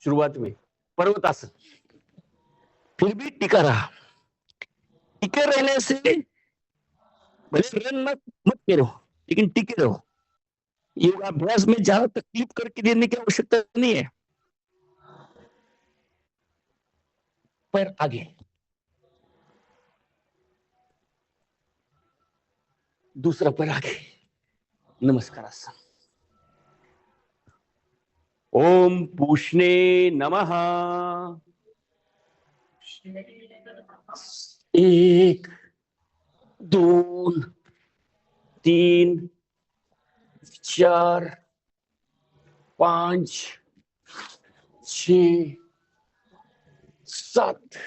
शुरुआत में पर्वतासन, फिर भी टिका रहा। टिके रहने से भले रन मत मत करो, लेकिन टिके रहो। योगाभ्यास में ज्यादा तकलीफ करके देने की आवश्यकता नहीं है। पैर आगे, दूसरा पैर आगे, नमस्कार आसन। ओम पूष्णे नमः। 1 2 3 4 5 6 7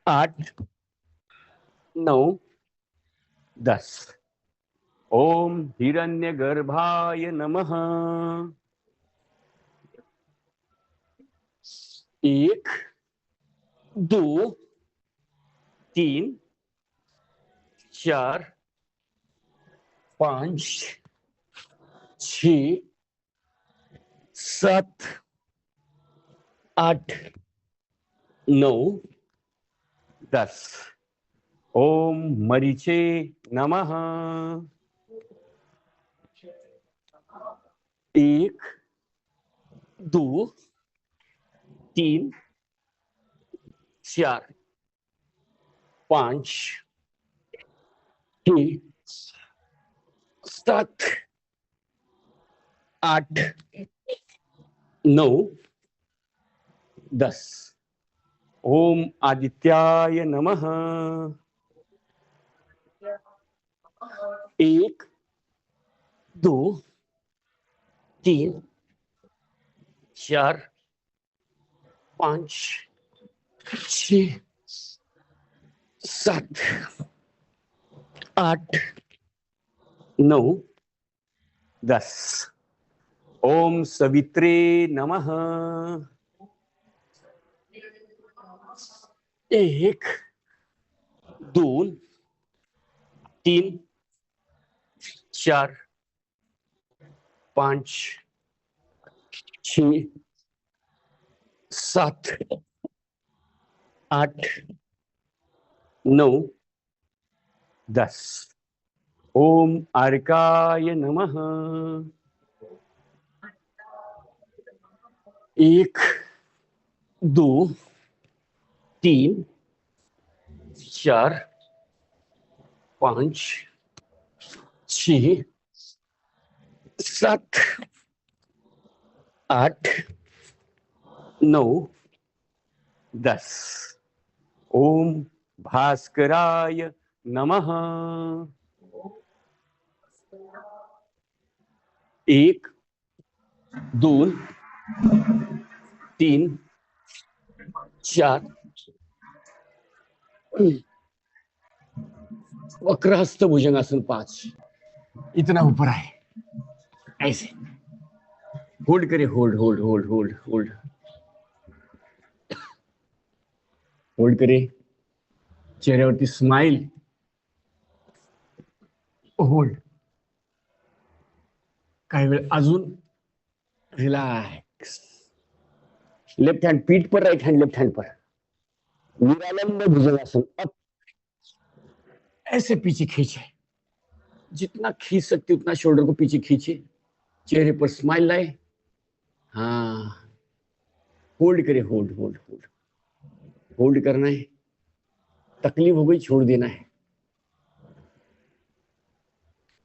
8 9 10। ओम हिरण्यगर्भाय नमः। 1 2 3 4 5 6 7 8 9 10। ओम मरीचे नमः। 1 2 3 4 5 6 7 8 9 10। ओम आदित्याय नमः। 1 2 3 4 5 6 7 8 9 10। ओम सवित्रे नमः। 1 2 3 4 5 6 7 8 9 10। ओम अर्काय नमः। 1 2 3 4 5 6 7 8 9 10। ओम भास्कराय नमः। 1 2 3 4 वक्रहस्त भुजंगासन 5। इतना ऊपर आए, ऐसे होल्ड करे, hold hold hold hold hold hold करे। चेहऱ्यावरती स्माइल, होल्ड। काही वेळ अजून रिलैक्स। लेफ्ट हैंड पीठ पर, राइट हैंड लेफ्ट हैंड पर। निरालंब भुजंगासन अप, ऐसे पीछे खींचे, जितना खींच सकते उतना शोल्डर को पीछे खींचे, चेहरे पर स्माइल लाए। हाँ, होल्ड करे, होल्ड होल्ड होल्ड होल्ड करना है। तकलीफ हो गई, छोड़ देना है।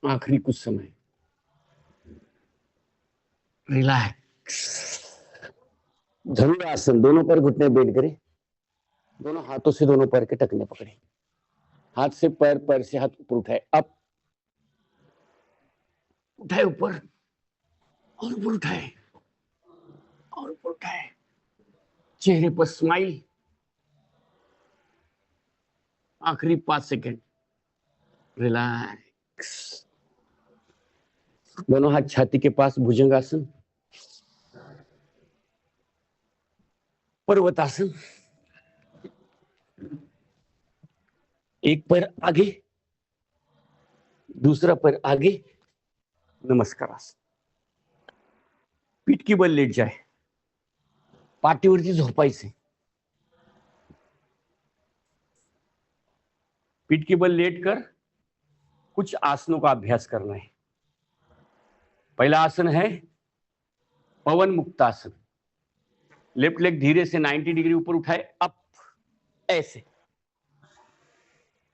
आखिरी कुछ समय रिलैक्स। धनुरासन, दोनों पैर घुटने बेंड करें, दोनों हाथों से दोनों पैर के टखने पकड़े, हाथ से पैर, पैर से हाथ ऊपर उठाए, अप उठाए ऊपर, और ऊपर उठाए, और ऊपर उठाए। चेहरे पर स्माइल। आखिरी 5 सेकंड रिलैक्स। दोनों हाथ छाती के पास, भुजंगासन, पर्वतासन। एक पैर आगे, दूसरा पैर आगे, नमस्कार आसन। पीठ की बल लेट जाए, पाठीवरती झोपायचे, पीठ के बल लेट कर कुछ आसनों का अभ्यास करना है। पहला आसन है पवन मुक्तासन। लेफ्ट लेग धीरे से 90 डिग्री ऊपर उठाए, अप, ऐसे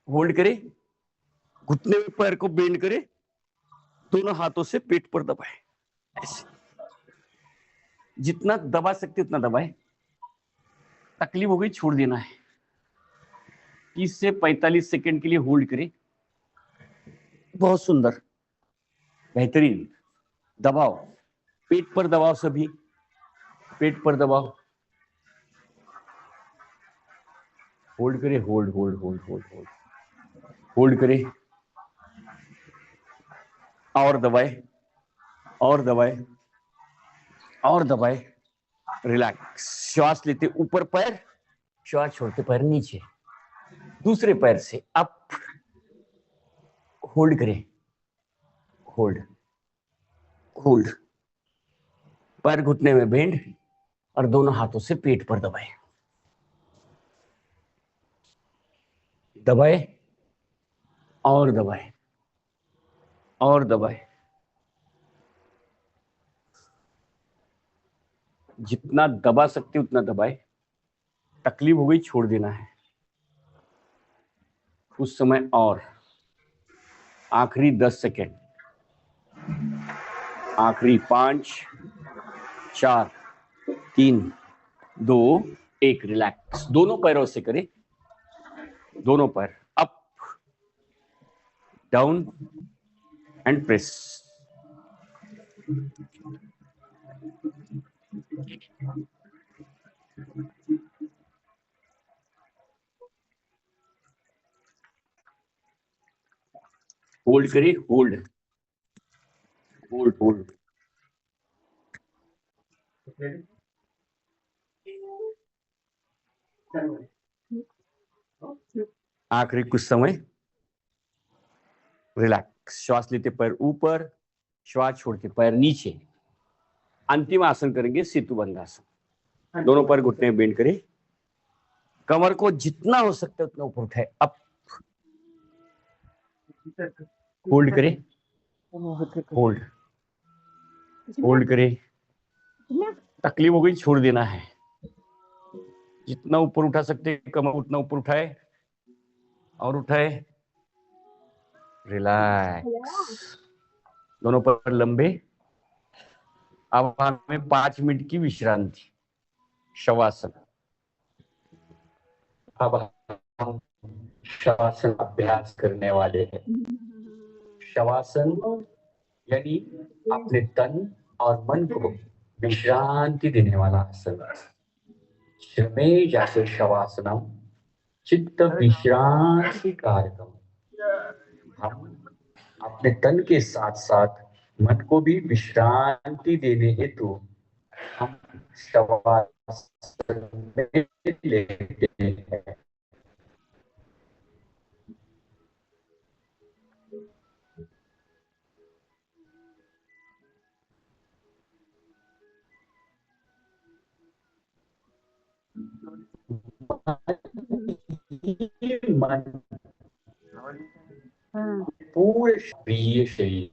होल्ड करे, घुटने में पैर को बेंड करे, दोनों हाथों से पेट पर दबाए, ऐसे जितना दबा सकते उतना दबाए। तकलीफ हो गई छोड़ देना है। 30 से 45 सेकंड के लिए होल्ड करे। बहुत सुंदर, बेहतरीन। दबाओ, पेट पर दबाओ, सभी पेट पर दबाओ। होल्ड करे, hold hold hold hold hold hold करे, और दबाए, और दबाए, और दबाए। रिलैक्स। श्वास लेते ऊपर पैर, श्वास छोड़ते पैर नीचे, दूसरे पैर से अप, होल्ड करें, होल्ड होल्ड। पैर घुटने में बेंड और दोनों हाथों से पेट पर दबाए, दबाए और दबाए और दबाए। जितना दबा सकते उतना दबाए। तकलीफ हो गई छोड़ देना है उस समय। और आखिरी 10 सेकेंड, आखिरी 5, 4, 3, 2, 1। रिलैक्स। दोनों पैरों से करें, दोनों पैर up, down and press. Hold करिए, होल्ड होल्ड होल्ड। आखिरी कुछ समय रिलैक्स। श्वास लेते पैर ऊपर, श्वास छोड़ते पैर नीचे। अंतिम आसन करेंगे सेतु बंधासन। दोनों पैर घुटने बेंड करें, कमर को जितना हो सकता है उतना ऊपर उठाए, अप, होल्ड करें, होल्ड होल्ड करें। तकलीफ हो गई छोड़ देना है। जितना ऊपर उठा सकते कमर उतना ऊपर उठाए और उठाए। रिलैक्स। दोनों पैर लंबे। अब हमें 5 मिनट की विश्रांति, शवासन। अब हम शवासन अभ्यास करने वाले हैं। शवासन यानी अपने तन और मन को विश्रांति देने वाला आसन। श्रमे जैसे शवासनम चित्त विश्रांति कार्यक्रम। हम अपने तन के साथ साथ मन को भी विश्रांति देने हेतु हम शवासन में लेते हैं। मन पूरे प्रिय शरीर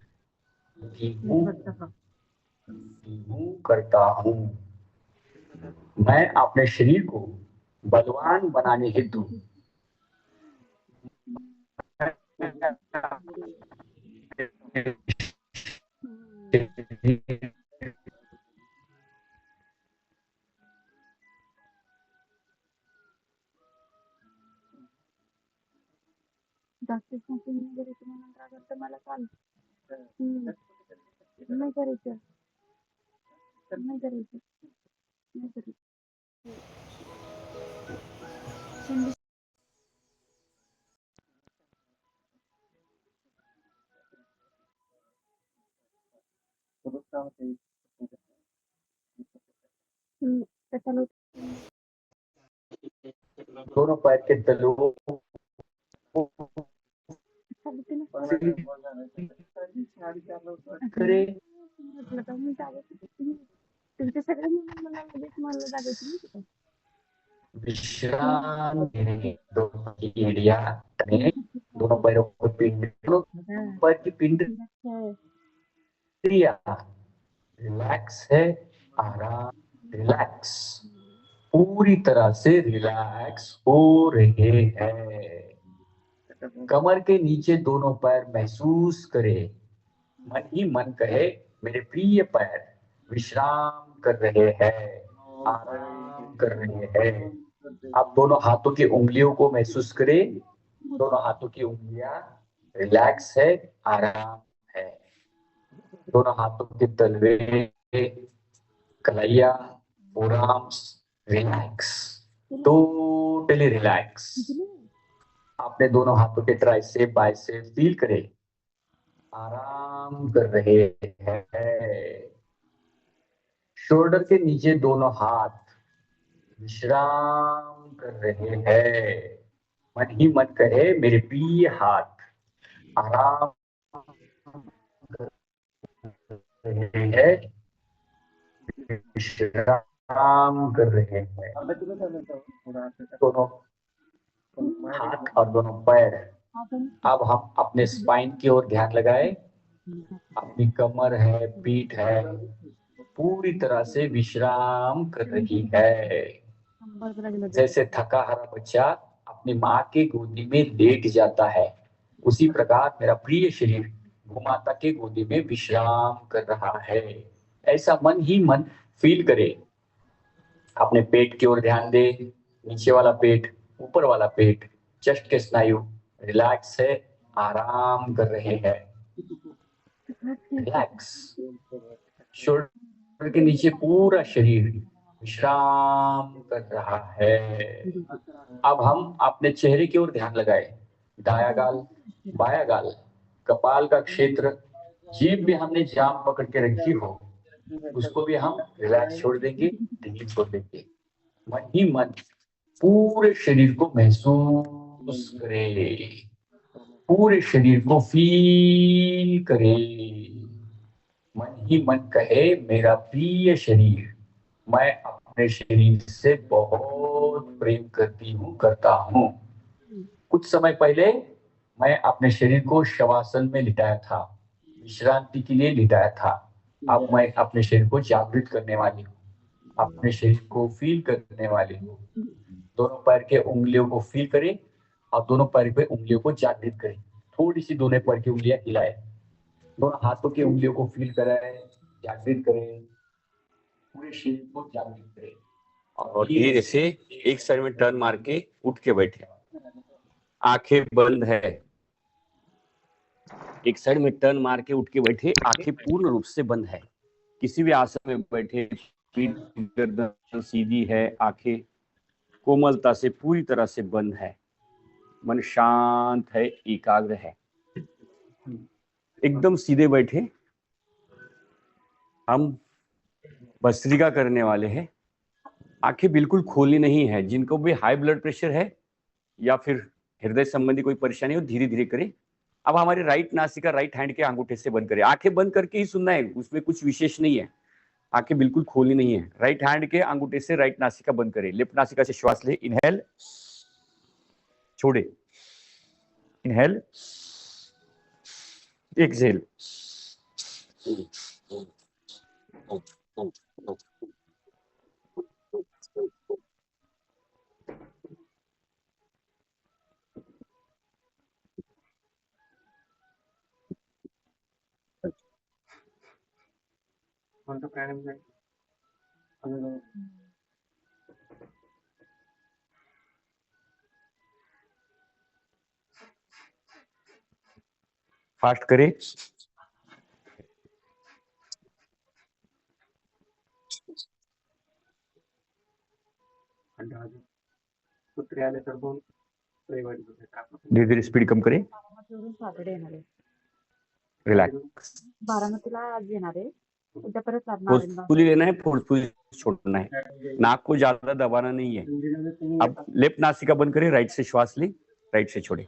करता हूँ। मैं अपने शरीर को बलवान बनाने हेतु जास्त स्मोकिंग वगैरे तुम्ही नंतर अगर तर मला चालेल. नाही करायचं, नाही करायचं, नाही करायचं. त्याच्याला दोनों पैर के तलुओं करे, म्हटलं तर मी चालत तुमचे सगळे म्हणून मला लगेच मला जागायची नाही का? विश्राम लेने दोनों की एड़ियां तने, दोनों पैरों को पिंड, दोनों पैर की पिंड अच्छा, क्रिया रिलैक्स है, आराम, रिलैक्स, पूरी तरह से रिलैक्स हो रहे हैं। कमर के नीचे दोनों पैर महसूस करे, मन ही मन कहे मेरे प्रिय पैर विश्राम कर रहे हैं, आराम कर रहे हैं। आप दोनों हाथों की उंगलियों को महसूस करें, दोनों हाथों की उंगलियां रिलैक्स है, आराम है। दोनों हाथों के तलवे, कलाइया, फोरआर्म्स रिलैक्स, टोटली रिलैक्स। आपने दोनों हाथों के ट्राइसेप बाइसेप फील करें, आराम कर रहे हैं। शोल्डर के नीचे दोनों हाथ विश्राम कर रहे हैं। मन ही मन कहे मेरे प्रिय हाथ आराम कर रहे हैं, विश्राम कर रहे हैं। दोनों हाथ और दोनों पैर, अब हम अपने स्पाइन की ओर ध्यान लगाए। अपनी कमर है, पीठ है, पूरी तरह से विश्राम कर रही है। जैसे थका हारा बच्चा अपनी माँ की गोदी में लेट जाता है, उसी प्रकार मेरा प्रिय शरीर भूमाता के गोदी में विश्राम कर रहा है। ऐसा मन ही मन फील करे। अपने पेट की ओर ध्यान दे, नीचे वाला पेट, ऊपर वाला पेट, चेस्ट के स्नायु रिलैक्स है, आराम कर रहे हैं, रिलैक्स। शोल्डर के नीचे पूरा शरीर विश्राम कर रहा है। अब हम अपने चेहरे की ओर ध्यान लगाए। दाया गाल, बाया गाल, कपाल का क्षेत्र, जीभ भी हमने जाम पकड़ के रखी हो, उसको भी हम रिलैक्स छोड़ देंगे, ढील छोड़ देंगे। मन ही मन पूरे शरीर को महसूस करे, पूरे शरीर को फील करे। मन ही मन कहे मेरा प्रिय शरीर, मैं अपने शरीर से बहुत प्रेम करती हूँ, करता हूँ। कुछ समय पहले मैं अपने शरीर को शवासन में लिटाया था, विश्रांति के लिए लिटाया था। अब मैं अपने शरीर को जागृत करने वाली हूँ, अपने शरीर को फील करने वाली हूँ। दोनों पैर के उंगलियों को फील करें और दोनों पैर पे उंगलियों को जागृत करें। थोड़ी सी दोनों पैर की उंगलियां हिलाएं, दोनों हाथों की उंगलियों को फील कराएं, जागृत करें, पूरे शरीर को जागृत करें और धीरे से एक साइड में टर्न मार के उठ के बैठे। आंखें बंद है, एक साइड में टर्न मार के उठ के बैठे, आंखें पूर्ण रूप से बंद है। किसी भी आसन में बैठे, पीठ गर्दन सीधी है, आंखें कोमलता से पूरी तरह से बंद है, मन शांत है, एकाग्र है, एकदम सीधे बैठे। हम भस्त्रिका करने वाले हैं। आंखें बिल्कुल खोली नहीं है। जिनको भी हाई ब्लड प्रेशर है या फिर हृदय संबंधी कोई परेशानी हो, धीरे धीरे करें। अब हमारे राइट नासिका राइट हैंड के अंगूठे से बंद करें। आंखें बंद करके ही सुनना है, उसमें कुछ विशेष नहीं है। आंखें बिल्कुल खोली नहीं है। राइट हैंड के अंगूठे से राइट नासिका बंद करें। लेफ्ट नासिका से श्वास ले, इनहेल, छोड़े, इनहेल, एक्सहेल। फास्ट करें। धीरे धीरे स्पीड कम करें। सॅटर्डे येणार आहे, रिलैक्स। बारामतीला आज येणार आहे, उद्या परत लागणार आहे. फोर्सफुली लेना है, फोर्सफुली छोड़ना है। नाक को ज्यादा दबाना नहीं है। अब लेफ्ट नासिका बंद करें, राइट से श्वास ले, राइट से छोड़े।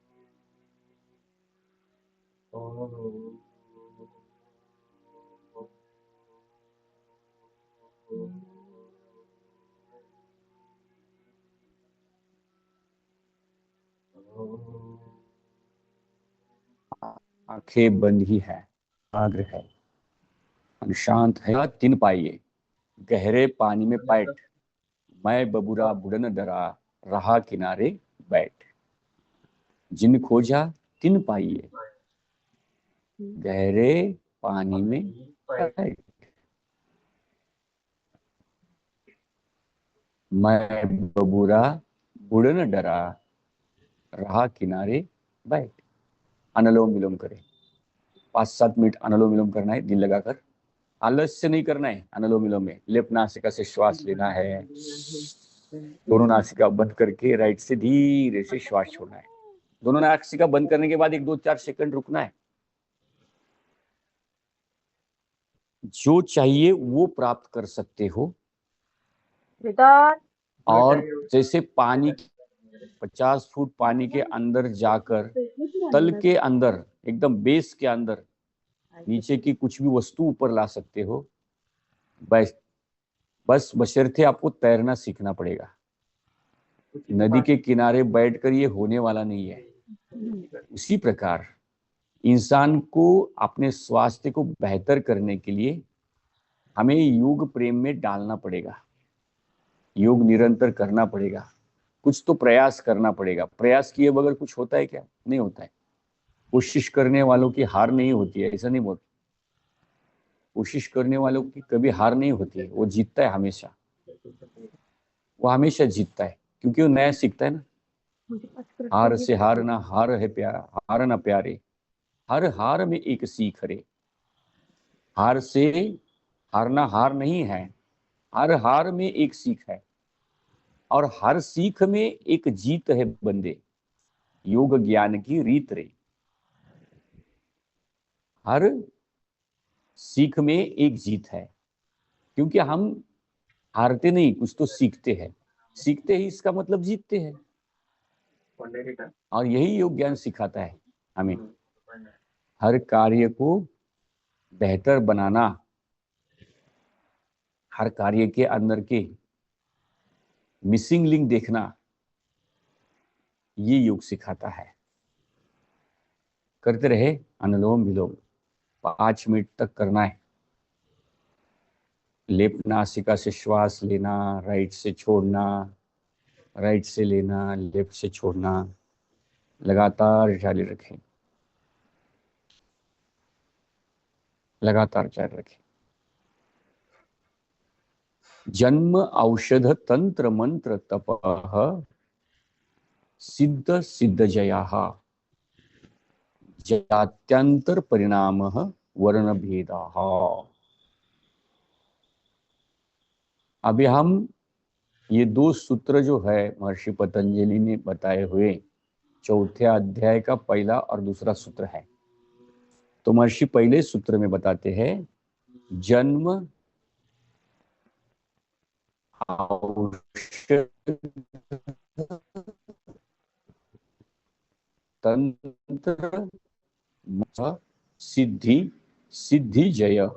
आंखें बंद ही है, आग्र है, शांत है। तीन पाइये गहरे पानी में पैठ, मैं बबूरा बुड़न डरा, रहा किनारे बैठ। जिन खोजा तीन पाइये गहरे पानी में पैठ, मैं बबूरा बुड़न डरा, रहा किनारे बैठ। अनुलोम विलोम करें, 5-7 मिनट अनुलोम विलोम करना है दिल लगाकर, आलस से नहीं करना है। अनुलोम विलोम में लेफ्ट नासिका से श्वास लेना है, दोनों नासिका बंद करके राइट से धीरे से श्वास छोड़ना है। दोनों नासिका बंद करने के बाद 1-2-4 सेकंड रुकना है। जो चाहिए वो प्राप्त कर सकते हो। और जैसे पानी 50 फुट पानी के अंदर जाकर तल के अंदर एकदम बेस के अंदर नीचे की कुछ भी वस्तु ऊपर ला सकते हो, बस बशर्ते आपको तैरना सीखना पड़ेगा। नदी के किनारे बैठकर ये होने वाला नहीं है। उसी प्रकार इंसान को अपने स्वास्थ्य को बेहतर करने के लिए हमें योग प्रेम में डालना पड़ेगा, योग निरंतर करना पड़ेगा, कुछ तो प्रयास करना पड़ेगा। प्रयास किए बगैर कुछ होता है क्या? नहीं होता है। कोशिश करने वालों की हार नहीं होती है, ऐसा नहीं बोलते। कोशिश करने वालों की कभी हार नहीं होती है, वो जीतता है हमेशा, वो हमेशा जीतता है, क्योंकि वो नया सीखता है ना। हार से हार ना हार है प्यारा, हार ना प्यारे, हर हार में एक सीख रे। हार से हारना हार नहीं है, हर हार में एक सीख है, और हर सीख में एक जीत है बंदे। योग ज्ञान की रीत रे। हर सीख में एक जीत है, क्योंकि हम हारते नहीं, कुछ तो सीखते हैं। सीखते ही इसका मतलब जीतते हैं, और यही योग ज्ञान सिखाता है हमें। हर कार्य को बेहतर बनाना, हर कार्य के अंदर के मिसिंग लिंक देखना, ये योग सिखाता है। करते रहे अनुलोम विलोम, 5 मिनट तक करना है। लेफ्ट नासिका से श्वास लेना, राइट से छोड़ना, राइट से लेना, लेफ्ट से छोड़ना, लगातार जारी रखें, लगातार जारी रखें। जन्म औषध तंत्र मंत्र तपः सिद्ध सिद्ध जयाः, जात्यंतर परिणामः वर्ण भेदाः। अभी हम ये 2 सूत्र जो है महर्षि पतंजलि ने बताए हुए, चौथे अध्याय का पहला और दूसरा सूत्र है। तो महर्षि पहले सूत्र में बताते हैं, जन्म औषध तंत्र सिद्धि सिद्धि जय,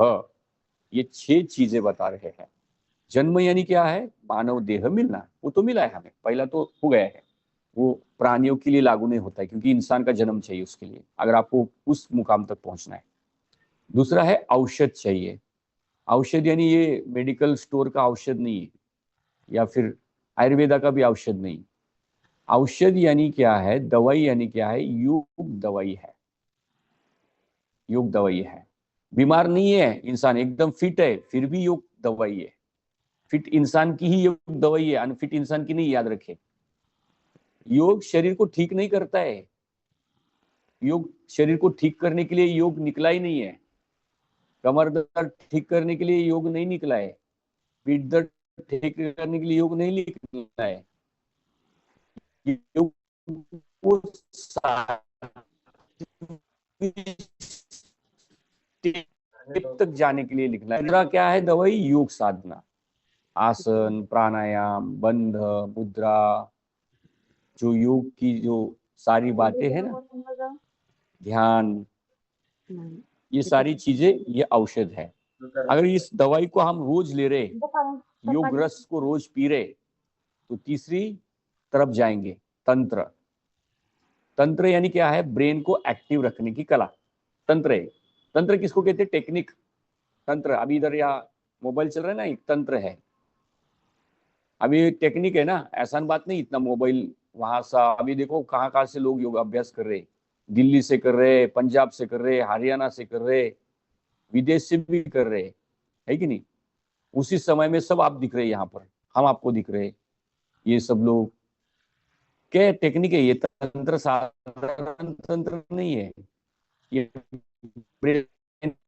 ये 6 चीजें बता रहे हैं। जन्म यानी क्या है? मानव देह मिलना, वो तो मिला है हमें, पहला तो हो गया है। वो प्राणियों के लिए लागू नहीं होता है, क्योंकि इंसान का जन्म चाहिए उसके लिए, अगर आपको उस मुकाम तक पहुंचना है। दूसरा है औषध चाहिए। औषध यानी ये मेडिकल स्टोर का औषध नहीं है, या फिर आयुर्वेदा का भी औषध नहीं। औषध यानी क्या है? दवाई यानी क्या है? योग दवाई है, योग दवाई है। बीमार नहीं है इंसान, एकदम फिट है, फिर भी योग दवाई है। फिट इंसान की ही योग दवाई है, अनफिट इंसान की नहीं, याद रखें। योग शरीर को ठीक नहीं करता है, योग शरीर को ठीक करने के लिए योग निकला ही नहीं है। कमर दर्द ठीक करने के लिए योग नहीं निकला है, पीठ दर्द ठीक करने के लिए योग नहीं निकला है। योग को तक जाने के लिए लिखना है। दूसरा क्या है? दवाई योग साधना, आसन, प्राणायाम, बंध, मुद्रा, जो योग की जो सारी बातें हैं ना, ध्यान, नहीं, ये सारी चीजें ये औषध है। अगर इस दवाई को हम रोज ले रहे, योग रस को रोज पी रहे, तो तीसरी तरफ जाएंगे, तंत्र। तंत्र यानी क्या है? ब्रेन को एक्टिव रखने की कला, तंत्र है। तंत्र किसको कहते हैं? टेक्निक, तंत्र। अभी इधर यहाँ मोबाइल चल रहा है ना, एक तंत्र है। अभी टेक्निक है ना, आसान बात नहीं। इतना मोबाइल वहां सा, अभी देखो कहाँ कहाँ से लोग योग अभ्यास कर रहे, दिल्ली से कर रहे, पंजाब से कर रहे, हरियाणा से कर रहे, विदेश से भी कर रहे, है कि नहीं? उसी समय में सब आप दिख रहे, यहाँ पर हम आपको दिख रहे। ये सब लोग क्या टेक्निक है? ये तंत्र साधारण तंत्र नहीं है। ये ब्रेन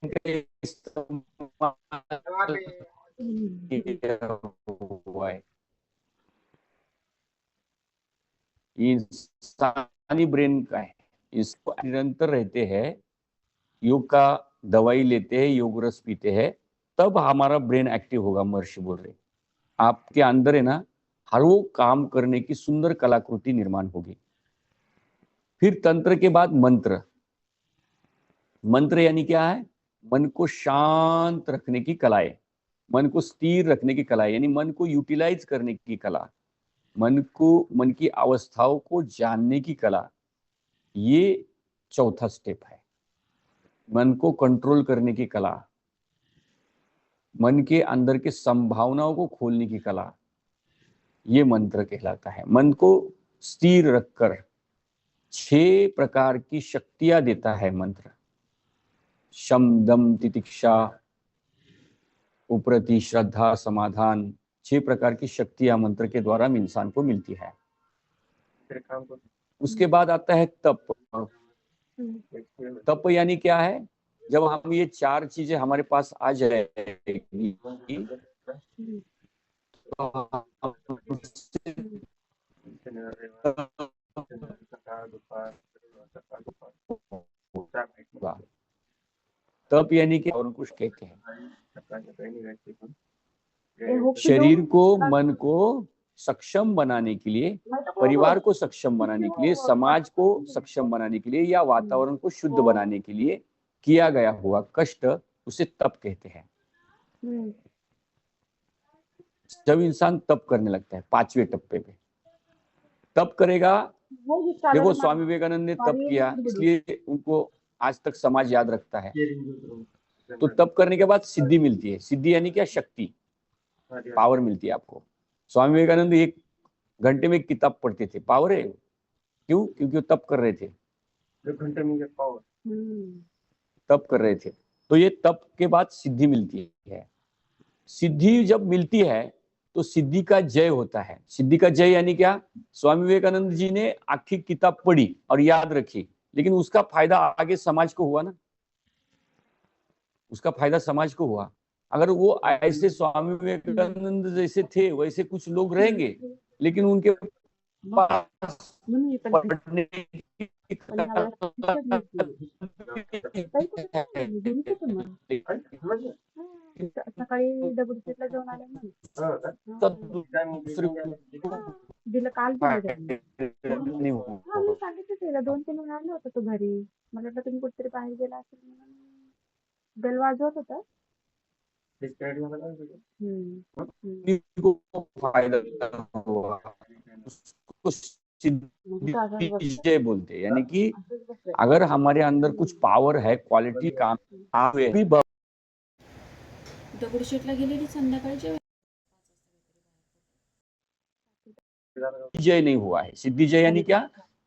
का इस्तेमाल किया हुआ है। ये इंसानी ब्रेन का है। इसको निरंतर रहते हैं, योग का दवाई लेते हैं, योग रस पीते हैं, तब हमारा ब्रेन एक्टिव होगा। महर्षि बोल रहे आपके अंदर है ना, हर वो काम करने की सुंदर कलाकृति निर्माण होगी। फिर तंत्र के बाद मंत्र। मंत्र यानी क्या है? मन को शांत रखने की कला है, मन को स्थिर रखने की कला है, यानी मन को यूटिलाइज करने की कला, मन की अवस्थाओं को जानने की कला। ये चौथा स्टेप है। मन को कंट्रोल करने की कला, मन के अंदर के संभावनाओं को खोलने की कला, ये मंत्र कहलाता है। मन को स्थिर रखकर 6 प्रकार की शक्तियां देता है मंत्र। शम दम तितिक्षा उपरति श्रद्धा समाधान, 6 प्रकार की शक्तियां मंत्र के द्वारा इंसान को मिलती है। उसके बाद आता है तप। तप यानी क्या है? जब हम ये 4 चीजें हमारे पास आ जाएगी, तो तप यानी कि और कुछ कहते हैं, शरीर को, मन को सक्षम बनाने के लिए, परिवार को सक्षम बनाने के लिए, समाज को सक्षम बनाने के लिए, या वातावरण को शुद्ध बनाने के लिए किया गया हुआ कष्ट, उसे तप कहते हैं। जब इंसान तप करने लगता है 5वें टप्पे पे, तप करेगा। देखो स्वामी विवेकानंद ने तप किया, इसलिए उनको आज तक समाज याद रखता है। तो तप करने के बाद सिद्धि मिलती है। सिद्धि यानी क्या? शक्ति, पावर मिलती है आपको। स्वामी विवेकानंद 1 घंटे में किताब पढ़ते थे, पावर है। क्यों? क्योंकि वो तप कर रहे थे। 1 घंटे में पावर, तप कर रहे थे। तो ये तप के बाद सिद्धि मिलती है। सिद्धि जब मिलती है तो सिद्धि का जय होता है। सिद्धि का जय यानी क्या? स्वामी विवेकानंद जी ने आखिरी किताब पढ़ी और याद रखी, लेकिन उसका फायदा आगे समाज को हुआ ना, उसका फायदा समाज को हुआ। अगर वो ऐसे स्वामी विवेकानंद जैसे थे वैसे कुछ लोग रहेंगे, लेकिन उनके पास पढ़ने की सकाळी दगडूशेठला जाऊन आले दिलं काल दिलं त्यांनी. मी सांगितलं त्याला 2-3 वेळा आला होता तो घरी. मला वाटलं तुम्ही कुठेतरी बाहेर गेला असेल म्हणून बेल वाजवत होता. फायदा हुआ, उसको सिद्धि जय बोलते हैं। यानी कि अगर हमारे अंदर कुछ पावर है, क्वालिटी काम भी दगडूशेठला गेलेली संध्याकाळी जेवायला. जय नहीं हुआ है। सिद्धि जय यानी क्या?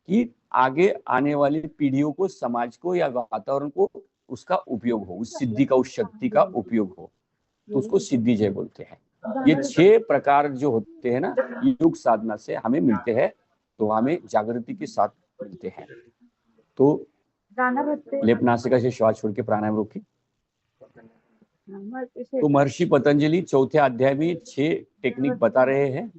कि आगे आने वाली पीढ़ियों को, समाज को या वातावरण को उसका उपयोग हो, उस सिद्धि का, उस शक्ति का उपयोग हो, तो उसको सिद्धि जय बोलते हैं। ये 6 प्रकार जो होते हैं ना, योग साधना से हमें मिलते हैं, तो हमें जागृति के साथ मिलते हैं। तो लेप नासिका से श्वास छोड़ के प्राणायाम रोकी। तो महर्षि पतंजलि 4थे अध्याय में 6 टेक्निक बता रहे हैं।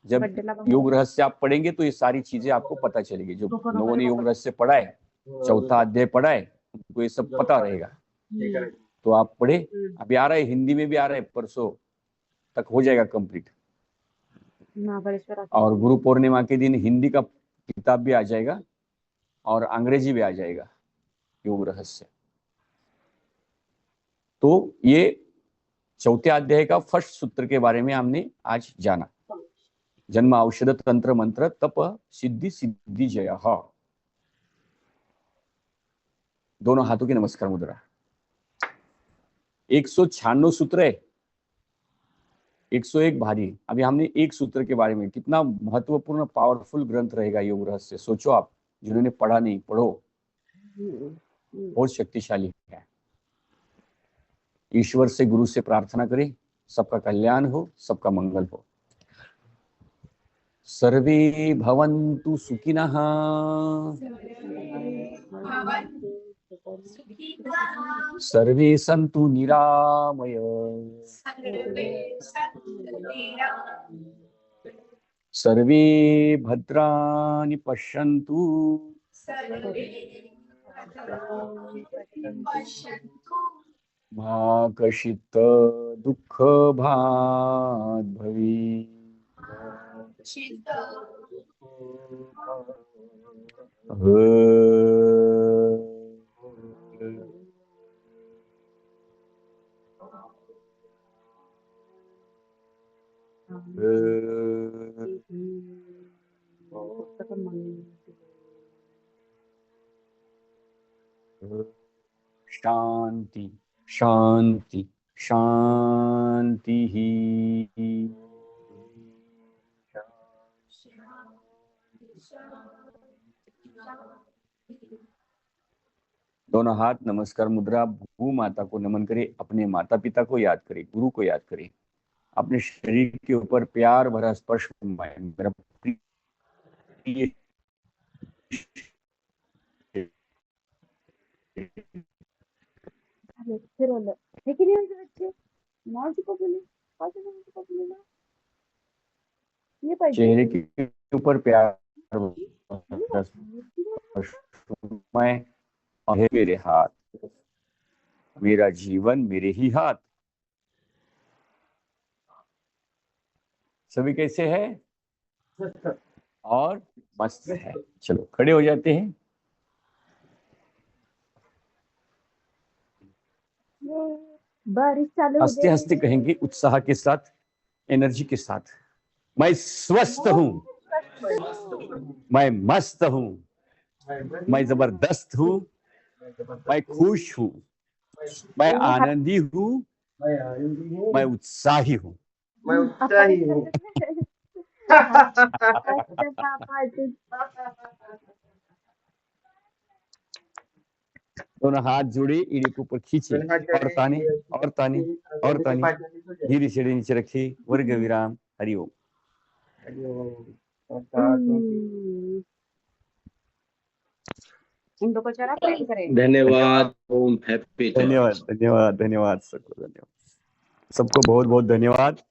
जब योग रहस्य आप पढ़ेंगे तो ये सारी चीजें आपको पता चलेगी। जो लोगों ने योग रहस्य पढ़ा है, 4था अध्याय पढ़ा है, उनको ये सब पता रहेगा। तो आप पढ़े, अभी आ रहा है, हिंदी में भी आ रहा है, परसों तक हो जाएगा कंप्लीट। और गुरु पूर्णिमा के दिन हिंदी का किताब भी आ जाएगा और अंग्रेजी भी आ जाएगा, योग रहस्य। तो ये चौथे अध्याय का फर्स्ट सूत्र के बारे में हमने आज जाना। जन्म औषध तंत्र मंत्र तप सिद्धि सिद्धि जय। दोनों हाथों की नमस्कार मुद्रा। 196 सूत्र है, 101 भारी। अभी हमने एक सूत्र के बारे में, कितना महत्वपूर्ण पावरफुल ग्रंथ रहेगा योग रहस्य। सोचो आप, जिन्होंने पढ़ा नहीं, पढ़ो, बहुत शक्तिशाली है। ईश्वर से, गुरु से प्रार्थना करें, सबका कल्याण हो, सबका मंगल हो। सर्वे भवन्तु सुखिनः, सर्वे सन्तु निरामय, सर्वे भद्राणि पश्यन्तु, मा कश्चित् दुःखभाग् भवेत्। शांति शांति शांति ही। दोनों हाथ नमस्कार मुद्रा। भू माता को नमन करें, अपने माता पिता को याद करें, गुरु को याद करें, अपने शरीर के ऊपर प्यार भरा स्पर्श मेरा प्रिय चेहरे के ऊपर प्यार भरा स्पर्श मेरे हाथ, मेरा जीवन मेरे ही हाथ। सभी कैसे हैं? और मस्त है। चलो खड़े हो जाते हैं। बारिश चालू हंसते हंसते कहेंगे, उत्साह के साथ, एनर्जी के साथ, मैं स्वस्थ हूँ, मैं मस्त हूँ, मैं जबरदस्त हूँ, मैं खुश हूँ, मैं आनंदी हूँ, मैं उत्साही हूँ। दोनों हाथ जोड़े, एड़ी के ऊपर खींचे और ताने और ताने और ताने, धीरे से नीचे रखे, वर्ग विराम। हरिओम। धन्यवाद। ओम हैप्पी। धन्यवाद धन्यवाद धन्यवाद सबको, धन्यवाद सबको, बहुत बहुत धन्यवाद।